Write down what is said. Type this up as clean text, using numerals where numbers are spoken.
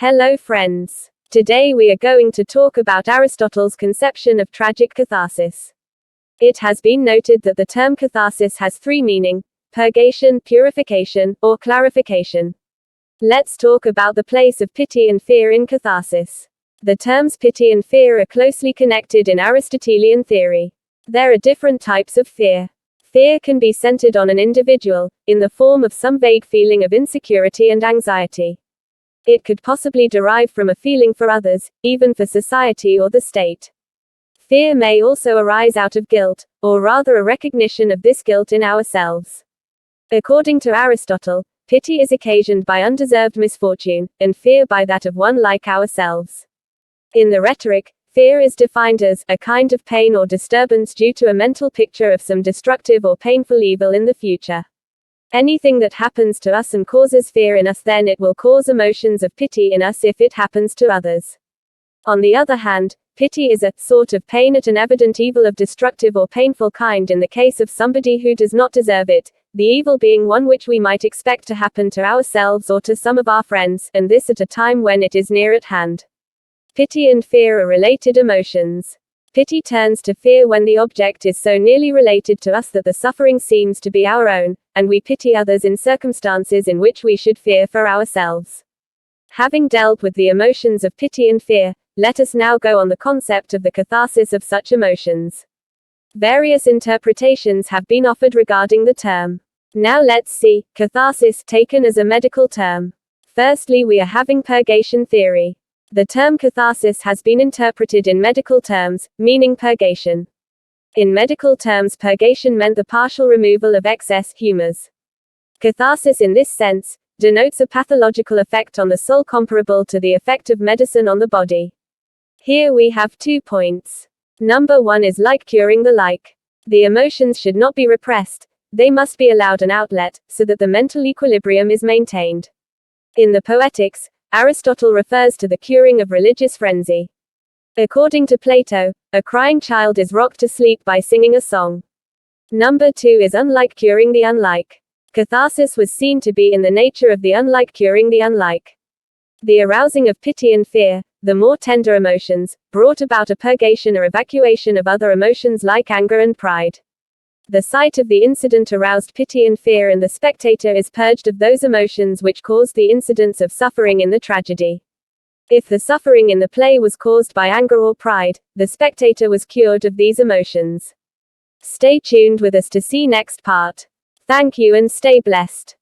Hello friends. Today we are going to talk about Aristotle's conception of tragic catharsis. It has been noted that the term catharsis has three meanings: purgation, purification, or clarification. Let's talk about the place of pity and fear in catharsis. The terms pity and fear are closely connected in Aristotelian theory. There are different types of fear. Fear can be centered on an individual, in the form of some vague feeling of insecurity and anxiety. It could possibly derive from a feeling for others, even for society or the state. Fear may also arise out of guilt, or rather a recognition of this guilt in ourselves. According to Aristotle, pity is occasioned by undeserved misfortune, and fear by that of one like ourselves. In the Rhetoric, fear is defined as a kind of pain or disturbance due to a mental picture of some destructive or painful evil in the future. Anything that happens to us and causes fear in us, then it will cause emotions of pity in us if it happens to others. On the other hand, pity is a sort of pain at an evident evil of destructive or painful kind in the case of somebody who does not deserve it, the evil being one which we might expect to happen to ourselves or to some of our friends, and this at a time when it is near at hand. Pity and fear are related emotions. Pity turns to fear when the object is so nearly related to us that the suffering seems to be our own, and we pity others in circumstances in which we should fear for ourselves. Having dealt with the emotions of pity and fear, let us now go on the concept of the catharsis of such emotions. Various interpretations have been offered regarding the term. Now let's see catharsis taken as a medical term. Firstly, we are having purgation theory. The term catharsis has been interpreted in medical terms, meaning purgation. In medical terms, purgation meant the partial removal of excess humors. Catharsis in this sense denotes a pathological effect on the soul comparable to the effect of medicine on the body. Here we have 2 points. Number 1 is like curing the like. The emotions should not be repressed, they must be allowed an outlet, so that the mental equilibrium is maintained. In the Poetics, Aristotle refers to the curing of religious frenzy. According to Plato, a crying child is rocked to sleep by singing a song. Number 2 is unlike curing the unlike. Catharsis was seen to be in the nature of the unlike curing the unlike. The arousing of pity and fear, the more tender emotions, brought about a purgation or evacuation of other emotions like anger and pride. The sight of the incident aroused pity and fear, and the spectator is purged of those emotions which caused the incidents of suffering in the tragedy. If the suffering in the play was caused by anger or pride, the spectator was cured of these emotions. Stay tuned with us to see next part. Thank you and stay blessed.